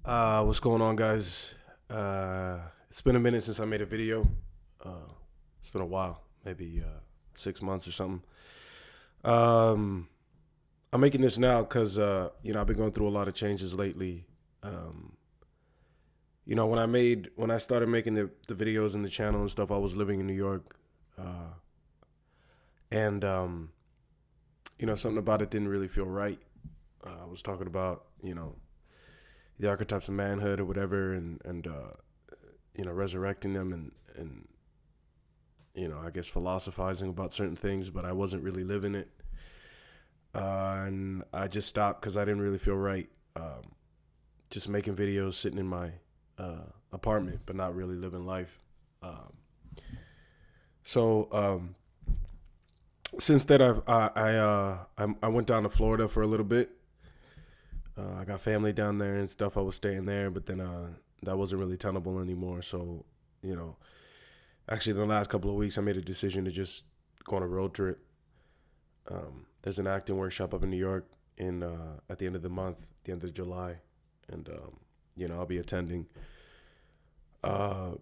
What's going on, guys? It's been a minute since I made a video. Uh, it's been a while, maybe 6 months or something. Um, I'm making this now because I've been going through a lot of changes lately. Um, when I started making the videos and the channel and stuff, I was living in New York, and something about it didn't really feel right. I was talking about the archetypes of manhood or whatever, and resurrecting them and I guess philosophizing about certain things, but I wasn't really living it. And I just stopped because I didn't really feel right. Just making videos, sitting in my apartment, but not really living life. Um, so since then, I went down to Florida for a little bit. I got family down there and stuff. I was staying there, but then that wasn't really tenable anymore. So you know, actually, in the last couple of weeks, I made a decision to just go on a road trip. There's an acting workshop up in New York in at the end of the month, the end of July, and I'll be attending. But I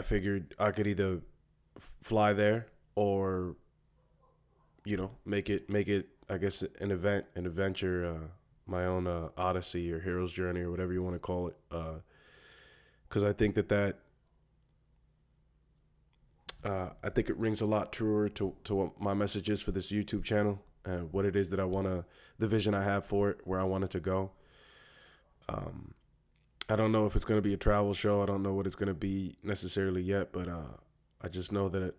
figured I could either fly there or make it I guess an adventure, my own odyssey or hero's journey or whatever you want to call it. Because I think it rings a lot truer to what my message is for this YouTube channel and what it is that the vision I have for it, where I want it to go. Um, I don't know if it's going to be a travel show. I don't know what it's going to be necessarily yet, but I just know that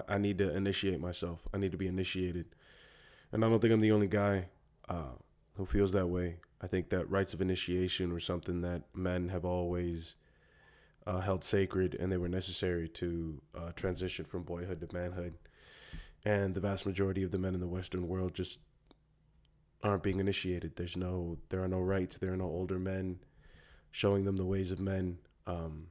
I need to initiate myself. I need to be initiated, and I don't think I'm the only guy who feels that way. I think that rites of initiation were something that men have always held sacred, and they were necessary to transition from boyhood to manhood. And the vast majority of the men in the Western world just aren't being initiated. There are no rites. There are no older men showing them the ways of men, um,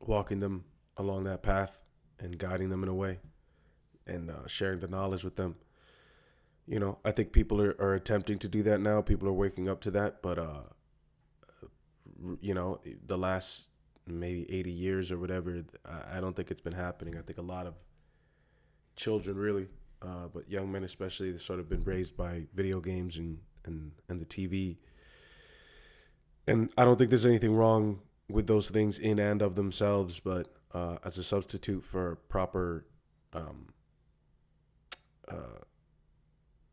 walking them along that path and guiding them in a way, and sharing the knowledge with them. I think people are attempting to do that now. People are waking up to that, but the last maybe 80 years or whatever, I don't think it's been happening. I think a lot of children, really, but young men especially, they've sort of been raised by video games and the TV. And I don't think there's anything wrong with those things in and of themselves, but as a substitute for proper, um, uh,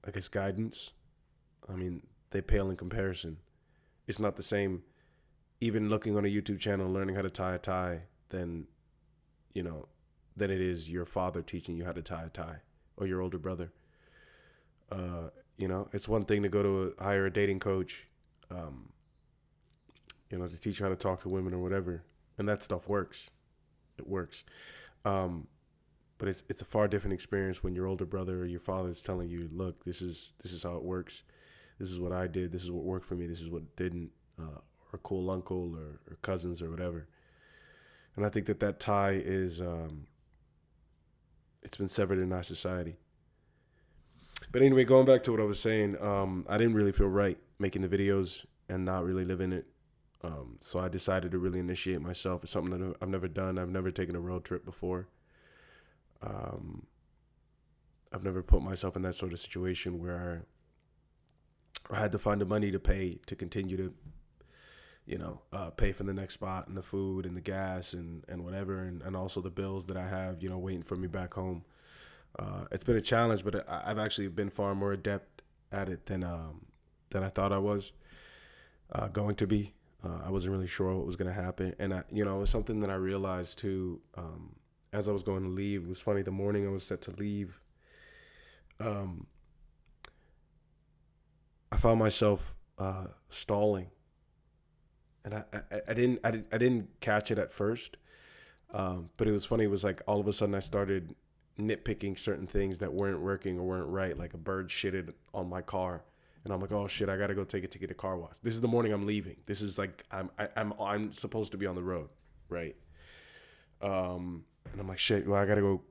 I guess, guidance, I mean, they pale in comparison. It's not the same, even looking on a YouTube channel, learning how to tie a tie, than, you know, than it is your father teaching you how to tie a tie or your older brother. It's one thing to go to hire a dating coach, um, to teach you how to talk to women or whatever, and that stuff works. It works. Um, but it's a far different experience when your older brother or your father is telling you, look, this is how it works. This is what I did. This is what worked for me. This is what didn't. Or cool uncle or cousins or whatever. And I think that tie is it's been severed in our society. But anyway, going back to what I was saying, I didn't really feel right making the videos and not really living it. So I decided to really initiate myself. It's something that I've never done. I've never taken a road trip before. Um, I've never put myself in that sort of situation where I had to find the money to pay to continue to, pay for the next spot and the food and the gas and whatever, and also the bills that I have, waiting for me back home. It's been a challenge, but I've actually been far more adept at it than I thought I was going to be. I wasn't really sure what was going to happen, and it was something that I realized too. As I was going to leave, it was funny. The morning I was set to leave, um, I found myself stalling, and I didn't catch it at first. But it was funny. It was like all of a sudden I started nitpicking certain things that weren't working or weren't right. Like a bird shitted on my car, and I'm like, oh shit, I gotta go take it to get a car wash. This is the morning I'm leaving. This is like I'm supposed to be on the road, right? And I'm like, shit, well, I gotta go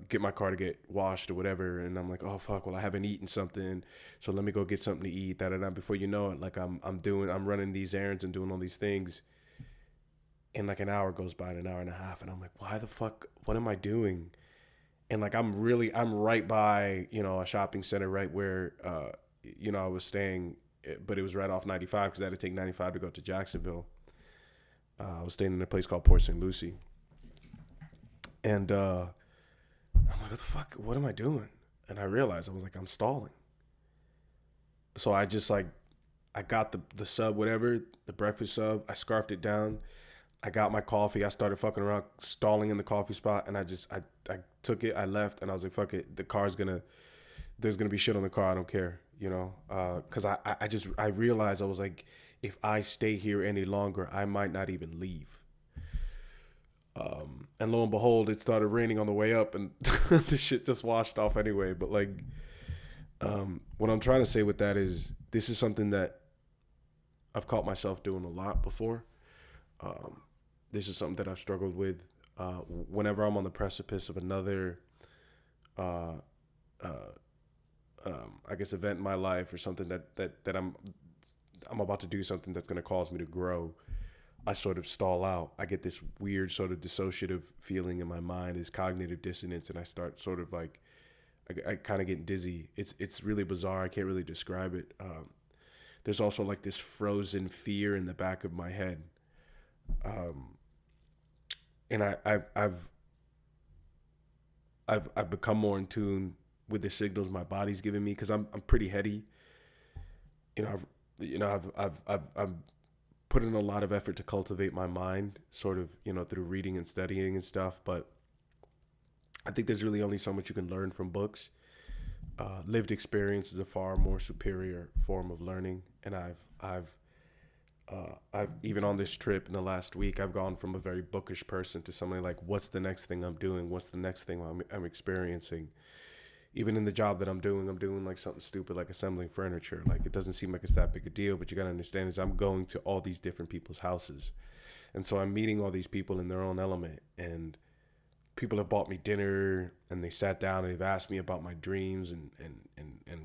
get my car to get washed or whatever, and I'm like, oh fuck, well I haven't eaten something, so let me go get something to eat. Before you know it, like I'm running these errands and doing all these things, and like an hour goes by, an hour and a half, and I'm like, why the fuck? What am I doing? And like I'm right by a shopping center right where I was staying, but it was right off 95 because I had to take 95 to go to Jacksonville. I was staying in a place called Port St. Lucie, and I'm like, what the fuck? What am I doing? And I realized I was like, I'm stalling. So I just like, I got the sub, whatever, the breakfast sub. I scarfed it down. I got my coffee. I started fucking around, stalling in the coffee spot, and I took it. I left, and I was like, fuck it. There's gonna be shit on the car. I don't care, because I realized I was like, if I stay here any longer, I might not even leave. And lo and behold, it started raining on the way up, and the shit just washed off anyway. But like, what I'm trying to say with that is, this is something that I've caught myself doing a lot before. This is something that I've struggled with. Whenever I'm on the precipice of another, uh, I guess, event in my life, or something that I'm about to do something that's going to cause me to grow, I sort of stall out. I get this weird sort of dissociative feeling in my mind, this cognitive dissonance, and I start sort of like, I kind of get dizzy. It's really bizarre. I can't really describe it. There's also like this frozen fear in the back of my head. And I've become more in tune with the signals my body's giving me, because I'm pretty heady. I've put in a lot of effort to cultivate my mind, sort of, through reading and studying and stuff. But I think there's really only so much you can learn from books. Lived experience is a far more superior form of learning, and I've even on this trip in the last week, I've gone from a very bookish person to somebody like, what's the next thing I'm doing? What's the next thing I'm experiencing? Even in the job that I'm doing like something stupid like assembling furniture. Like, it doesn't seem like it's that big a deal, but you gotta understand is I'm going to all these different people's houses. And so I'm meeting all these people in their own element, and people have bought me dinner, and they sat down and they've asked me about my dreams and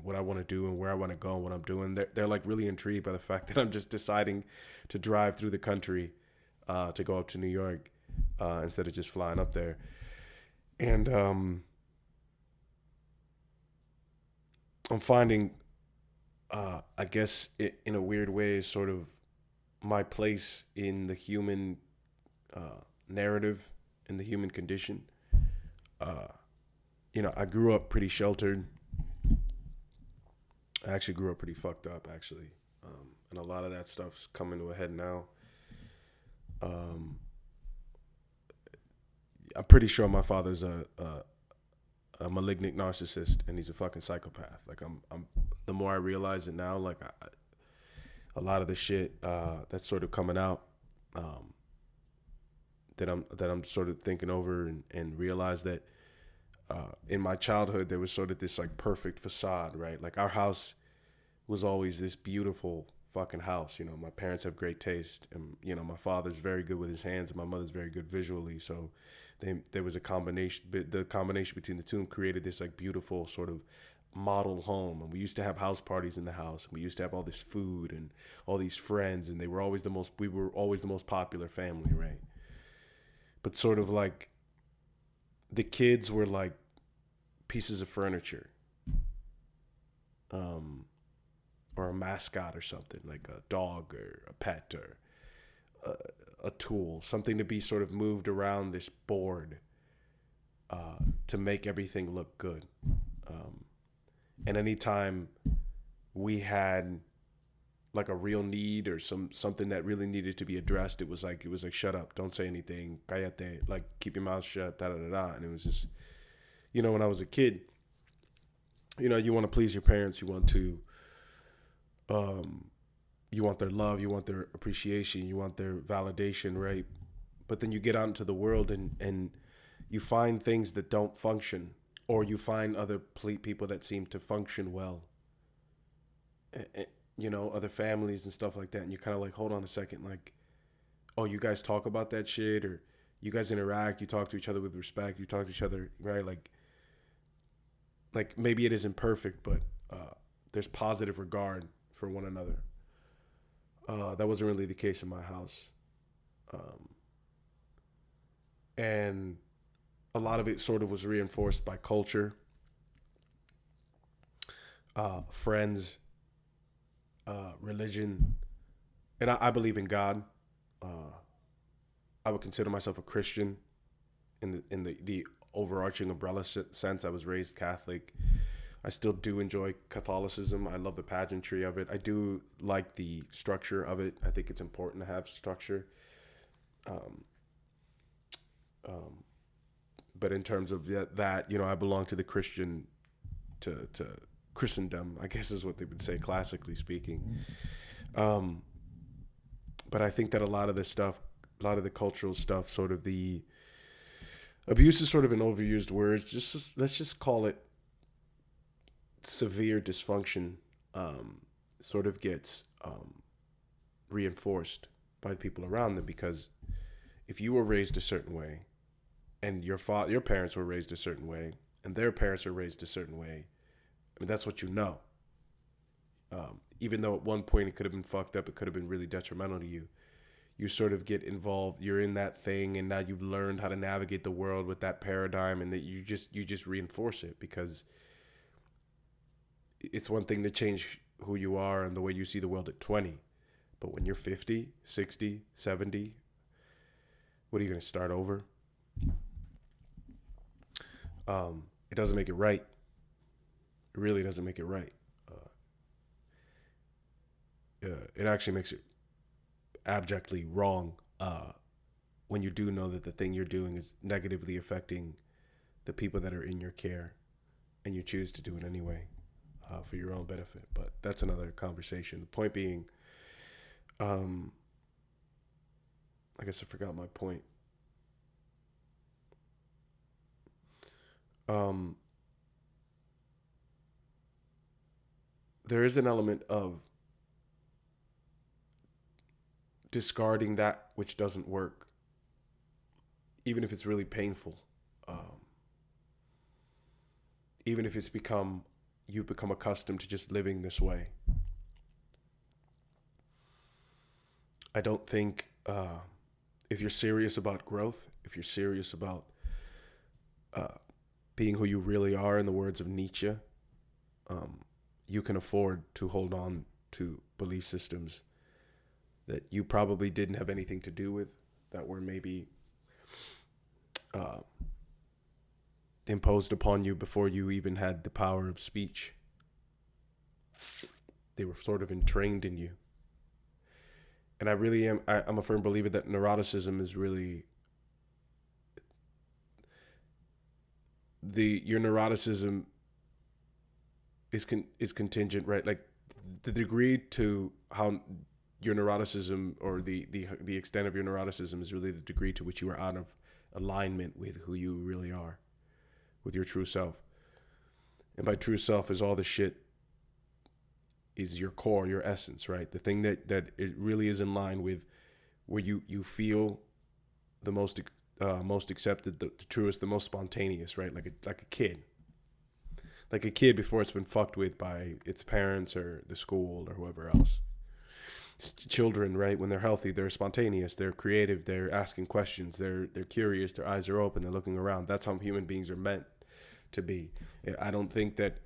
what I want to do and where I want to go and what I'm doing. They're like really intrigued by the fact that I'm just deciding to drive through the country to go up to New York instead of just flying up there. And I'm finding, I guess, in a weird way, sort of my place in the human narrative, in the human condition. I grew up pretty sheltered. I actually grew up pretty fucked up, actually. And a lot of that stuff's coming to a head now. I'm pretty sure my father's a malignant narcissist, and he's a fucking psychopath. Like, I'm the more I realize it now, like, a lot of the shit that's sort of coming out, that I'm sort of thinking over, and realize that in my childhood there was sort of this like perfect facade, right? Like, our house was always this beautiful fucking house. My parents have great taste, and my father's very good with his hands, and my mother's very good visually. So there was a combination. The combination between the two created this like beautiful sort of model home. And we used to have house parties in the house, and we used to have all this food and all these friends, and we were always the most popular family, right? But sort of like, the kids were like pieces of furniture, or a mascot or something, like a dog or a pet or a tool, something to be sort of moved around this board to make everything look good. And anytime we had like a real need or something that really needed to be addressed, it was like shut up, don't say anything, cállate, like keep your mouth shut, da da da da. And it was just, when I was a kid, you want to please your parents, you want their love, you want their appreciation, you want their validation, right? But then you get out into the world, and you find things that don't function, or you find other people that seem to function well, other families and stuff like that. And you're kind of like, hold on a second, like, oh, you guys talk about that shit, or You guys interact. You talk to each other with respect. You talk to each other, right? Like maybe it isn't perfect, but there's positive regard for one another. That wasn't really the case in my house, um, and a lot of it sort of was reinforced by culture, friends, religion, and I believe in God. Uh, I would consider myself a Christian in the overarching umbrella sense. I was raised Catholic. I still do enjoy Catholicism. I love the pageantry of it. I do like the structure of it. I think it's important to have structure. Um, um, but in terms of that, I belong to the to Christendom, I guess is what they would say, classically speaking. Um, but I think that a lot of this stuff, a lot of the cultural stuff, sort of the abuse is sort of an overused word. Let's just call it severe dysfunction. Um, Sort of gets reinforced by the people around them, because if you were raised a certain way, and your parents were raised a certain way, and their parents were raised a certain way, I mean, that's what you know. Even though at one point it could have been fucked up, it could have been really detrimental to you. You sort of get involved. You're in that thing, and now you've learned how to navigate the world with that paradigm, and that you just reinforce it, because it's one thing to change who you are and the way you see the world at 20, but when you're 50, 60, 70, what are you going to start over? It doesn't make it right. It really doesn't make it right. It actually makes it abjectly wrong, when you do know that the thing you're doing is negatively affecting the people that are in your care, and you choose to do it anyway, for your own benefit. But that's another conversation. The point being, I guess I forgot my point. Um, there is an element of discarding that which doesn't work, even if it's really painful. Um, Even if you've become accustomed to just living this way. I don't think, if you're serious about growth, if you're serious about uh, being who you really are, in the words of Nietzsche, um, you can afford to hold on to belief systems that you probably didn't have anything to do with, that were maybe uh, imposed upon you before you even had the power of speech. They were sort of entrained in you. And I really am, I'm a firm believer that neuroticism is really, your neuroticism is contingent, right? Like the degree to how your neuroticism, or the extent of your neuroticism, is really the degree to which you are out of alignment with who you really are, with your true self. And by true self is all the shit, is your core, your essence, right? The thing that it really is in line with where you feel the most accepted, the truest, the most spontaneous, right? Like a kid. Like a kid before it's been fucked with by its parents or the school or whoever else. Children, right, when they're healthy, they're spontaneous, they're creative, they're asking questions, they're curious, their eyes are open, they're looking around. That's how human beings are meant to be. I don't think that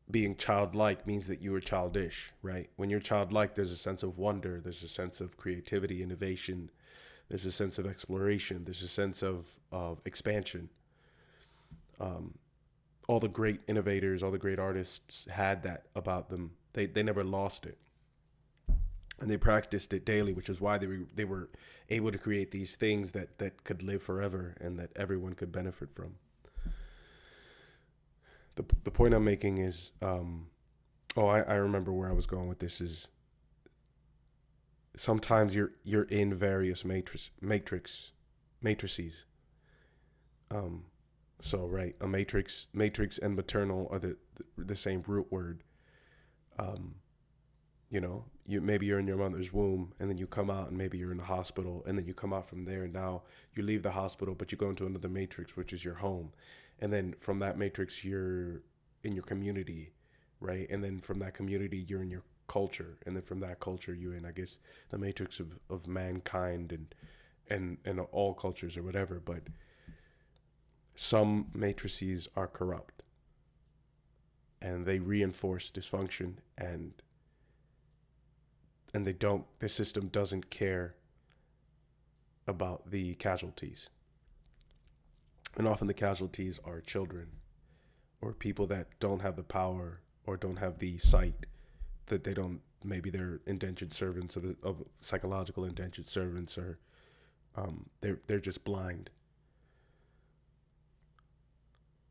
being childlike means that you are childish, right? When you're childlike, there's a sense of wonder, there's a sense of creativity, innovation, there's a sense of exploration, there's a sense of expansion. All the great innovators, all the great artists had that about them. They never lost it, and they practiced it daily, which is why they were able to create these things that could live forever and that everyone could benefit from. The point I'm making is, I remember where I was going with this, is sometimes you're in various matrices. So right, a matrix and maternal are the same root word. You know, maybe you're in your mother's womb, and then you come out, and maybe you're in the hospital, and then you come out from there, and now you leave the hospital, but you go into another matrix, which is your home, and then from that matrix you're in your community, right? And then from that community you're in your culture, and then from that culture you're in, I guess, the matrix of mankind, and all cultures or whatever. But some matrices are corrupt, and they reinforce dysfunction, and the system doesn't care about the casualties. And often the casualties are children, or people that don't have the power or don't have the sight, that they don't, maybe they're indentured servants of psychological indentured servants, or they're just blind.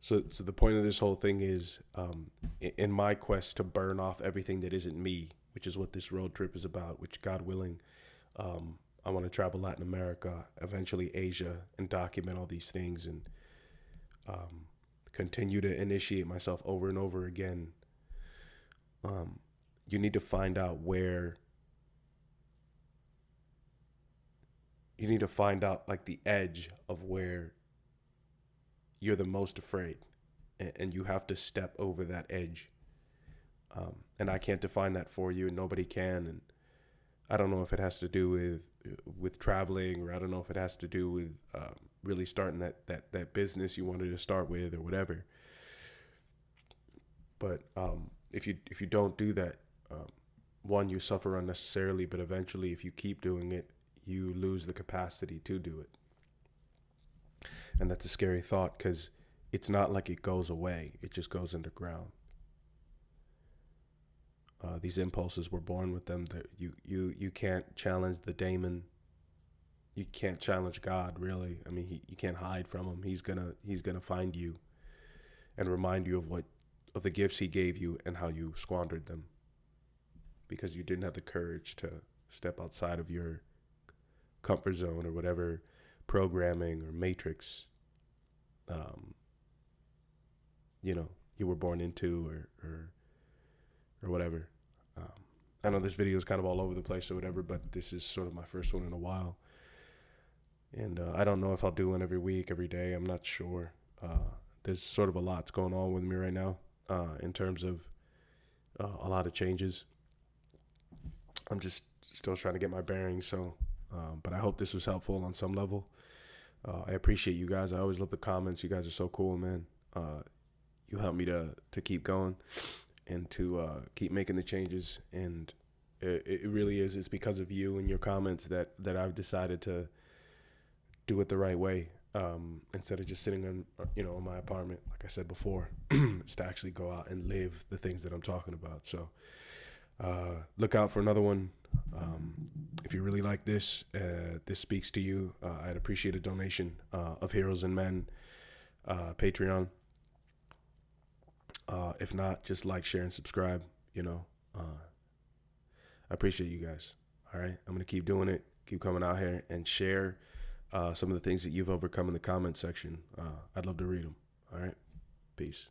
So the point of this whole thing is, in my quest to burn off everything that isn't me, which is what this road trip is about, which, God willing, I want to travel Latin America, eventually Asia, and document all these things, and continue to initiate myself over and over again. You need to find out like the edge of where you're the most afraid, and you have to step over that edge. And I can't define that for you, and nobody can. And I don't know if it has to do with traveling, or I don't know if it has to do with really starting that business you wanted to start with, or whatever. But if you don't do that, one, you suffer unnecessarily, but eventually, if you keep doing it, you lose the capacity to do it. And that's a scary thought, because it's not like it goes away. It just goes underground. These impulses were born with them. That you can't challenge the Daemon. You can't challenge God, really. I mean, you can't hide from him. He's gonna find you and remind you of the gifts he gave you and how you squandered them, because you didn't have the courage to step outside of your comfort zone, or whatever programming or matrix you were born into, or whatever. I know this video is kind of all over the place or whatever, but this is sort of my first one in a while. And I don't know if I'll do one every week, every day. I'm not sure. There's sort of a lot's going on with me right now, in terms of a lot of changes. I'm just still trying to get my bearings. So, but I hope this was helpful on some level. I appreciate you guys. I always love the comments. You guys are so cool, man. You help me to keep going, and to keep making the changes. And it really is. It's because of you and your comments that I've decided to do it the right way, instead of just sitting in my apartment, like I said before. It's to actually go out and live the things that I'm talking about. So look out for another one. If you really like this speaks to you, I'd appreciate a donation of Heroes and Men, Patreon. If not, just like, share, and subscribe. I appreciate you guys. All right, I'm gonna keep doing it, keep coming out here and share some of the things that you've overcome in the comment section. I'd love to read them. All right, peace.